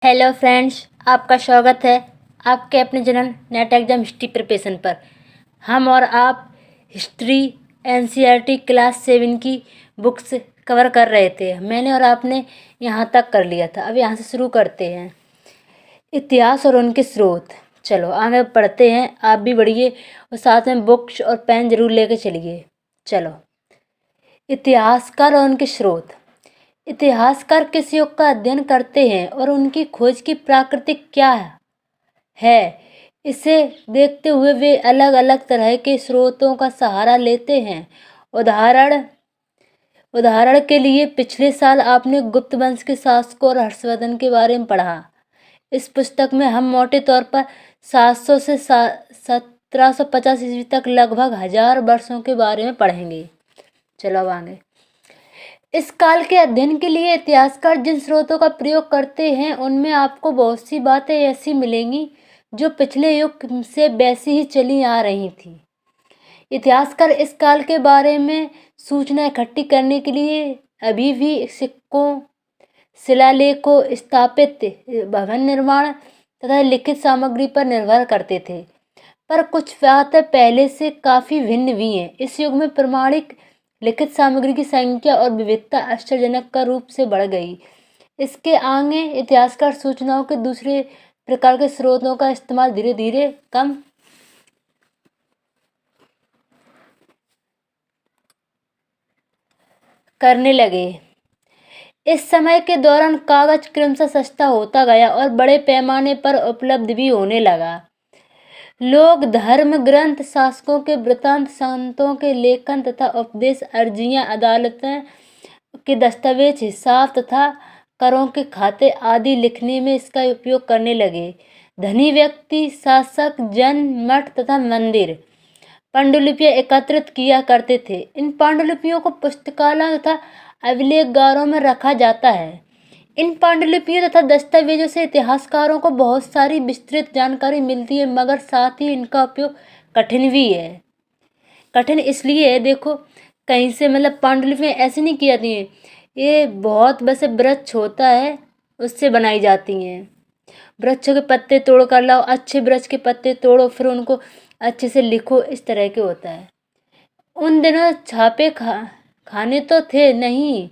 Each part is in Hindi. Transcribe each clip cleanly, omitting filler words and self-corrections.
हेलो फ्रेंड्स, आपका स्वागत है आपके अपने channel net exam history preparation पर। हम और आप हिस्ट्री एनसीईआरटी क्लास 7 की बुक्स कवर कर रहे थे। मैंने और आपने यहाँ तक कर लिया था। अब यहाँ से शुरू करते हैं इतिहास और उनके स्रोत। चलो आगे पढ़ते हैं, आप भी बढ़िए और साथ में बुक्स और पेन जरूर लेके चलिए। चलो, इतिहासकार और उनके स्रोत। इतिहासकार किसी युग का अध्ययन करते हैं और उनकी खोज की प्राकृतिक क्या है, इसे देखते हुए वे अलग अलग तरह के स्रोतों का सहारा लेते हैं। उदाहरण के लिए पिछले साल आपने गुप्त वंश के शासकों और हर्षवर्धन के बारे में पढ़ा। इस पुस्तक में हम मोटे तौर पर 700 से 1750 ईस्वी तक लगभग 1000 वर्षों के बारे में पढ़ेंगे। चलो अब आगे। इस काल के अध्ययन के लिए इतिहासकार जिन स्रोतों का प्रयोग करते हैं उनमें आपको बहुत सी बातें ऐसी मिलेंगी जो पिछले युग से वैसी ही चली आ रही थी। इतिहासकार इस काल के बारे में सूचना इकट्ठी करने के लिए अभी भी सिक्कों, शिलालेखों, स्थापित भवन निर्माण तथा लिखित सामग्री पर निर्भर करते थे, पर कुछ बातें पहले से काफ़ी भिन्न भी हैं। इस युग में प्रमाणिक लिखित सामग्री की संख्या और विविधता आश्चर्यजनक का रूप से बढ़ गई। इसके आगे इतिहासकार सूचनाओं के दूसरे प्रकार के स्रोतों का इस्तेमाल धीरे धीरे कम करने लगे। इस समय के दौरान कागज क्रमशः सस्ता होता गया और बड़े पैमाने पर उपलब्ध भी होने लगा। लोग धर्म ग्रंथ, शासकों के वृत्तांत, संतों के लेखन तथा उपदेश, अर्जियां, अदालतें के दस्तावेज, हिसाब तथा करों के खाते आदि लिखने में इसका उपयोग करने लगे। धनी व्यक्ति, शासक, जन, मठ तथा मंदिर पांडुलिपियां एकत्रित किया करते थे। इन पांडुलिपियों को पुस्तकालयों तथा अभिलेखगारों में रखा जाता है। इन पांडुलिपियों तथा दस्तावेजों से इतिहासकारों को बहुत सारी विस्तृत जानकारी मिलती है, मगर साथ ही इनका उपयोग कठिन भी है। कठिन इसलिए है, देखो कहीं से मतलब पांडुलिपियां ऐसे नहीं की जाती हैं, ये बहुत वैसे वृक्ष होता है उससे बनाई जाती हैं। वृक्ष के पत्ते तोड़ कर लाओ, अच्छे वृक्ष के पत्ते तोड़ो, फिर उनको अच्छे से लिखो, इस तरह के होता है। उन दिनों छापे खाने तो थे नहीं,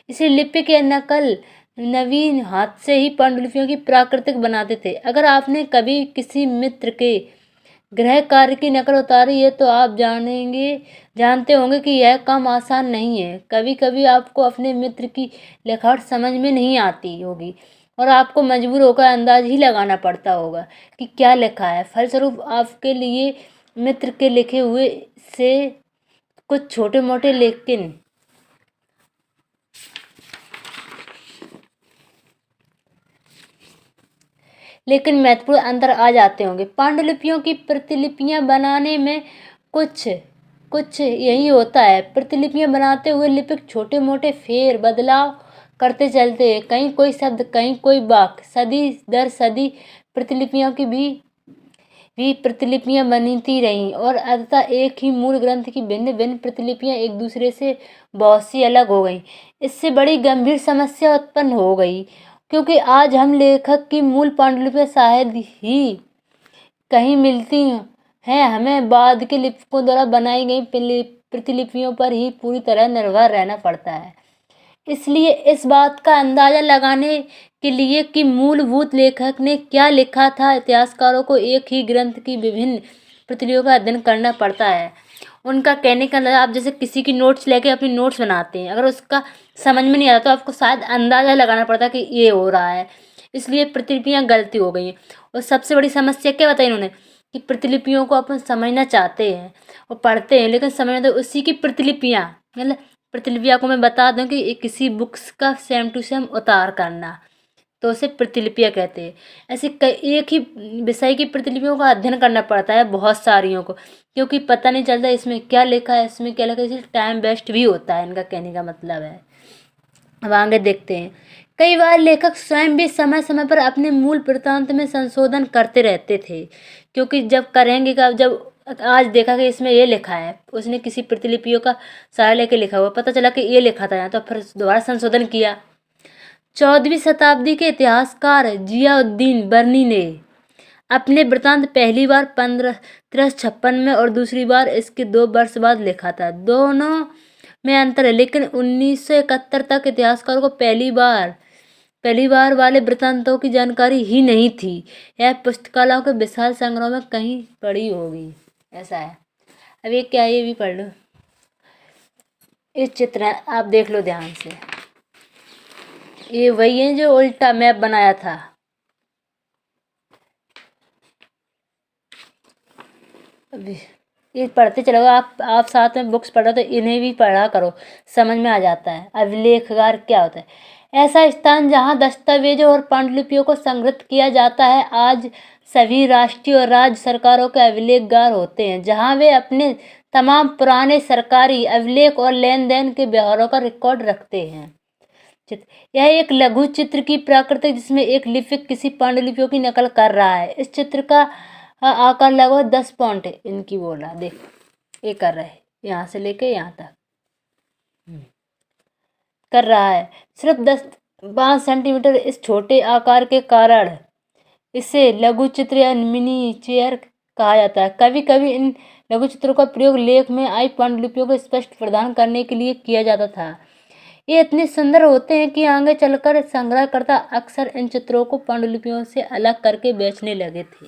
इसे लिपि के नकल नवीन हाथ से ही पांडुलिपियों की प्राकृतिक बनाते थे। अगर आपने कभी किसी मित्र के गृह कार्य की नकल उतारी है तो आप जानते होंगे कि यह काम आसान नहीं है। कभी कभी आपको अपने मित्र की लिखावट समझ में नहीं आती होगी और आपको मजबूर होकर अंदाज ही लगाना पड़ता होगा कि क्या लिखा है। फलस्वरूप आपके लिए मित्र के लिखे हुए से कुछ छोटे मोटे लेकिन महत्वपूर्ण अंतर आ जाते होंगे। पांडुलिपियों की प्रतिलिपियां बनाने में कुछ यही होता है। प्रतिलिपियां बनाते हुए लिपिक छोटे मोटे फेर बदलाव करते चलते हैं, कहीं कोई शब्द, कहीं कोई वाक्य। सदी दर सदी प्रतिलिपियों की भी प्रतिलिपियां बनती रहीं और अंततः एक ही मूल ग्रंथ की भिन्न भिन्न प्रतिलिपियां एक दूसरे से बहुत सी अलग हो गईं। इससे बड़ी गंभीर समस्या उत्पन्न हो गई, क्योंकि आज हम लेखक की मूल पांडुलिपियां शायद ही कहीं मिलती हैं। हमें बाद के लिपिकों द्वारा बनाई गई प्रतिलिपियों पर ही पूरी तरह निर्भर रहना पड़ता है। इसलिए इस बात का अंदाजा लगाने के लिए कि मूलभूत लेखक ने क्या लिखा था, इतिहासकारों को एक ही ग्रंथ की विभिन्न प्रतिलिपियों का अध्ययन करना पड़ता है। उनका कहने का अंदाजा, आप जैसे किसी की नोट्स लेके अपनी नोट्स बनाते हैं, अगर उसका समझ में नहीं आता तो आपको शायद अंदाजा लगाना पड़ता है कि ये हो रहा है, इसलिए प्रतिलिपियां गलती हो गई हैं। और सबसे बड़ी समस्या क्या बताई इन्होंने कि प्रतिलिपियों को अपन समझना चाहते हैं और पढ़ते हैं, लेकिन समझना तो उसी की प्रतिलिपियां, मतलब प्रतिलिपियां को मैं बता दूं कि किसी बुक्स का सेम टू सेम उतार करना, तो उसे प्रतिलिपियां कहते हैं। ऐसे एक ही विषय की प्रतिलिपियों का अध्ययन करना पड़ता है बहुत सारियों को, क्योंकि पता नहीं चलता इसमें क्या लिखा है, इसमें क्या लिखा है, इसलिए टाइम वेस्ट भी होता है, इनका कहने का मतलब है। अब आगे देखते हैं। कई बार लेखक स्वयं भी समय समय पर अपने मूल वृत्तांत में संशोधन करते रहते थे, क्योंकि जब करेंगे का जब आज देखा कि इसमें ये लिखा है, उसने किसी प्रतिलिपियों का सहारा लेके लिखा हुआ, पता चला कि ये लिखा था यहाँ, तो फिर दोबारा संशोधन किया 14वीं शताब्दी के इतिहासकार जियाउद्दीन बर्नी ने अपने वृत्तांत पहली बार 1556 में और दूसरी बार इसके 2 वर्ष बाद लिखा था। दोनों में अंतर है, लेकिन 1971 तक इतिहासकारों को पहली बार वाले वृत्तांतों की जानकारी ही नहीं थी। यह पुस्तकालयों के विशाल संग्रह में कहीं पड़ी होगी, ऐसा है। अब ये क्या है, ये भी पढ़ लो। इस चित्र है, आप देख लो ध्यान से। ये वही है जो उल्टा मैप बनाया था। अभी ये पढ़ते चलो, आप साथ में बुक्स पढ़ो तो इन्हें भी पढ़ा करो, समझ में आ जाता है। अभिलेखागार क्या होता है? ऐसा स्थान जहां दस्तावेजों और पांडुलिपियों को संग्रहित किया जाता है। आज सभी राष्ट्रीय और राज्य सरकारों के अभिलेखगार होते हैं, जहां वे अपने तमाम पुराने सरकारी अभिलेख और लेन देन के व्यवहारों का रिकॉर्ड रखते हैं। यह एक लघु चित्र की प्रकृति, जिसमें एक लिपिक किसी पांडुलिपियों की नकल कर रहा है। इस चित्र का आकार लगभग 10 पॉइंट इनकी बोला, देख ये कर रहा है, यहाँ से लेके यहाँ तक कर रहा है। सिर्फ 5 सेंटीमीटर। इस छोटे आकार के कारण इसे लघु चित्र या मिनीचेयर कहा जाता है। कभी कभी इन लघु चित्रों का प्रयोग लेख में आई पांडुलिपियों को स्पष्ट प्रदान करने के लिए किया जाता था। ये इतने सुंदर होते हैं कि आगे चलकर संग्रहकर्ता अक्सर इन चित्रों को पांडुलिपियों से अलग करके बेचने लगे थे।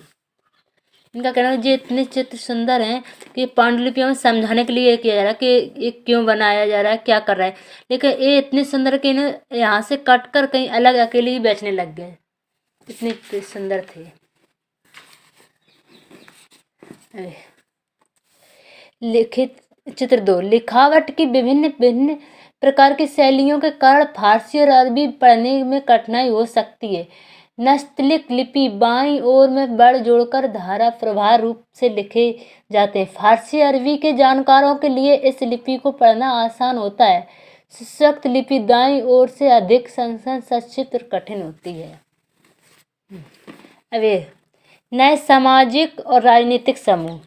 इनका कहना है ये इतने चित्र सुंदर हैं कि पांडुलिपियों में समझाने के लिए किया जा रहा है कि ये क्यों बनाया जा रहा है, क्या कर रहा है, लेकिन ये इतने सुंदर कि इन्हें यहाँ से कट कर कहीं अलग अकेले ही बेचने लग गए, इतने सुंदर थे। लिखित चित्र 2। लिखावट की विभिन्न प्रकार की शैलियों के कारण फारसी और अरबी पढ़ने में कठिनाई हो सकती है। नस्तलिक लिपि बाईं ओर में बड़ जोड़कर धारा प्रवाह रूप से लिखे जाते हैं। फारसी अरबी के जानकारों के लिए इस लिपि को पढ़ना आसान होता है। सशक्त लिपि दाईं ओर से अधिक संक्षिप्त और कठिन होती है। अब ये नए सामाजिक और राजनीतिक समूह।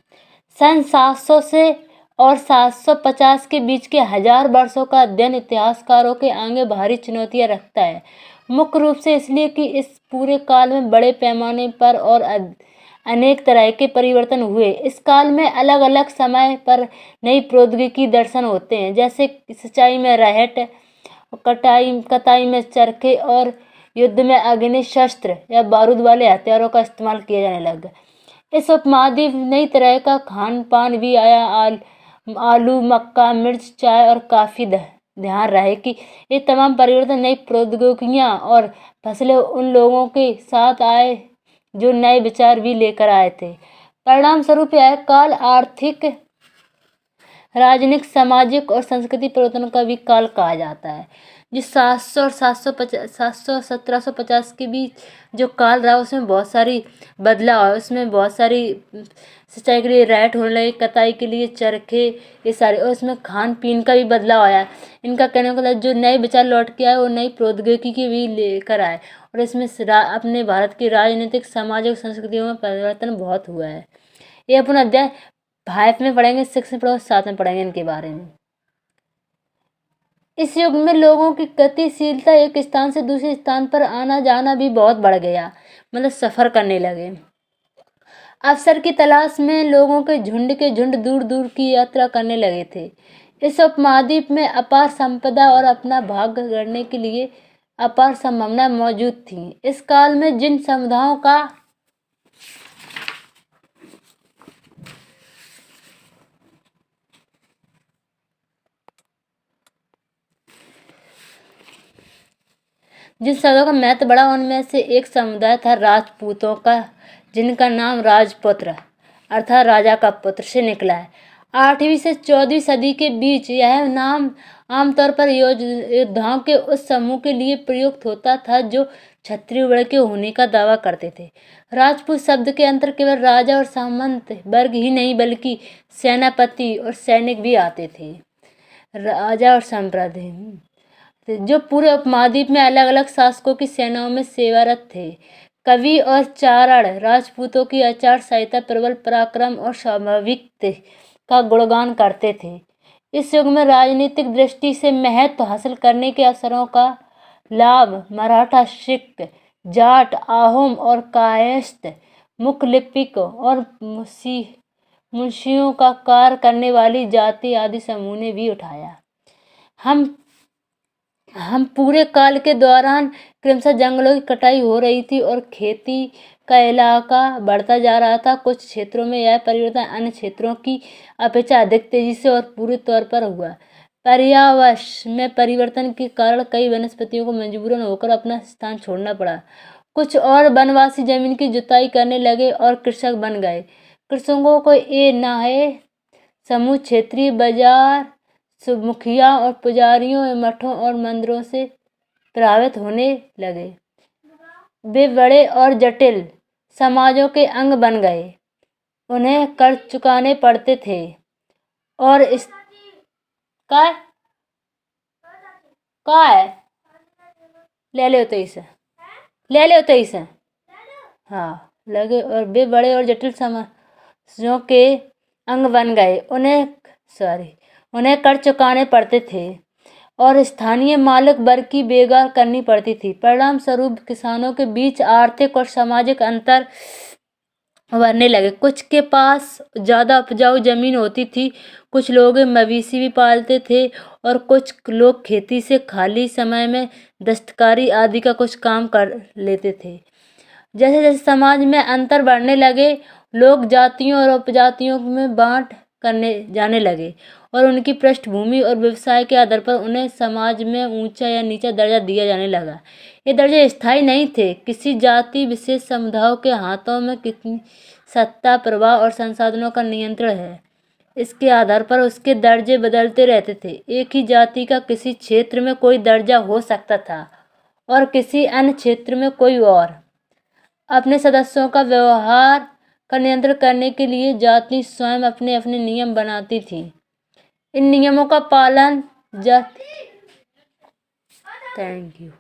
सन 700 से और 750 के बीच के 1000 वर्षों का अध्ययन इतिहासकारों के आगे भारी चुनौतियां रखता है। मुख्य रूप से इसलिए कि इस पूरे काल में बड़े पैमाने पर और अनेक तरह के परिवर्तन हुए। इस काल में अलग अलग समय पर नई प्रौद्योगिकी दर्शन होते हैं, जैसे सिंचाई में रहट, कटाई में चरखे और युद्ध में अग्नि शस्त्र या बारूद वाले हथियारों का इस्तेमाल किया जाने लगा। इस उपमहाद्वीप नई तरह का खान पान भी आया। आलू, मक्का, मिर्च, चाय और काफ़ी। ध्यान रहे कि ये तमाम परिवर्तन नई प्रौद्योगिकियां और फसलें उन लोगों के साथ आए जो नए विचार भी लेकर आए थे। परिणाम स्वरूप यह काल आर्थिक, राजनीतिक, सामाजिक और सांस्कृतिक परिवर्तन का भी काल कहा जाता है। जिस 700 और 1750 के बीच जो काल रहा, उसमें बहुत सारी बदलाव है। उसमें बहुत सारी सिंचाई के लिए रहट होने लगे, कताई के लिए चरखे, ये सारे, और उसमें खान पीन का भी बदलाव आया। इनका कहने का जो नए विचार लौट के आए वो नई प्रौद्योगिकी की भी लेकर आए, और इसमें अपने भारत की राजनीतिक, सामाजिक, संस्कृतियों में परिवर्तन बहुत हुआ है। ये अपन अध्याय 5 में पढ़ेंगे, 6 में पढ़ेंगे, 7 में पढ़ेंगे इनके बारे में। इस युग में लोगों की गतिशीलता, एक स्थान से दूसरे स्थान पर आना जाना भी बहुत बढ़ गया, मतलब सफ़र करने लगे। अवसर की तलाश में लोगों के झुंड दूर दूर की यात्रा करने लगे थे। इस उपमहाद्वीप में अपार संपदा और अपना भाग्य गढ़ने के लिए अपार संभावना मौजूद थी। इस काल में जिन समुदायों का महत्व बढ़ा, उनमें से एक समुदाय था राजपूतों का, जिनका नाम राजपुत्र अर्थात राजा का पुत्र से निकला है। 8वीं से 14वीं सदी के बीच यह नाम आमतौर पर योद्धाओं के उस समूह के लिए प्रयुक्त होता था जो क्षत्रिय वर्ग के होने का दावा करते थे। राजपूत शब्द के अंतर केवल राजा और सामंत वर्ग ही नहीं, बल्कि सेनापति और सैनिक भी आते थे। राजा और संप्रदाय जो पूरे उपमहाद्वीप में अलग अलग शासकों की सेनाओं में सेवारत थे। कवि और चारण राजपूतों की आचार संहिता, प्रबल पराक्रम और स्वाभाविकता का गुणगान करते थे। इस युग में राजनीतिक दृष्टि से महत्व हासिल करने के अवसरों का लाभ, मराठा, सिख, जाट, आहोम और कायस्थ, मुख्य लिपिक और मुंशियों का कार्य करने वाली जाति आदि समूह ने भी उठाया। हम पूरे काल के दौरान क्रमशः जंगलों की कटाई हो रही थी और खेती का इलाका बढ़ता जा रहा था। कुछ क्षेत्रों में यह परिवर्तन अन्य क्षेत्रों की अपेक्षा अधिक तेजी से और पूरे तौर पर हुआ। पर्यावरण में परिवर्तन के कारण कई वनस्पतियों को मजबूरन होकर अपना स्थान छोड़ना पड़ा। कुछ और वनवासी जमीन की जुताई करने लगे और कृषक बन गए। कृषकों को ये नए समूह क्षेत्रीय बाजार, मुखिया और पुजारियों, मठों और मंदिरों से प्रभावित होने लगे। वे बड़े और जटिल समाजों के अंग बन गए। उन्हें कर चुकाने पड़ते थे और इस का है ले ले उतई से हाँ लगे, और वे बड़े और जटिल समाजों के अंग बन गए। उन्हें कर चुकाने पड़ते थे और स्थानीय मालिक वर्ग की बेगार करनी पड़ती थी। परिणाम स्वरूप किसानों के बीच आर्थिक और सामाजिक अंतर उभरने लगे। कुछ के पास ज़्यादा उपजाऊ जमीन होती थी, कुछ लोग मवेशी भी पालते थे और कुछ लोग खेती से खाली समय में दस्तकारी आदि का कुछ काम कर लेते थे। जैसे जैसे समाज में अंतर बढ़ने लगे, लोग जातियों और उपजातियों में बांट करने जाने लगे और उनकी पृष्ठभूमि और व्यवसाय के आधार पर उन्हें समाज में ऊंचा या नीचा दर्जा दिया जाने लगा। ये दर्जे स्थायी नहीं थे। किसी जाति विशेष समुदायों के हाथों में कितनी सत्ता, प्रभाव और संसाधनों का नियंत्रण है, इसके आधार पर उसके दर्जे बदलते रहते थे। एक ही जाति का किसी क्षेत्र में कोई दर्जा हो सकता था और किसी अन्य क्षेत्र में कोई और। अपने सदस्यों का व्यवहार का नियंत्रण करने के लिए जाति स्वयं अपने अपने नियम बनाती थी। इन नियमों का पालन थैंक यू।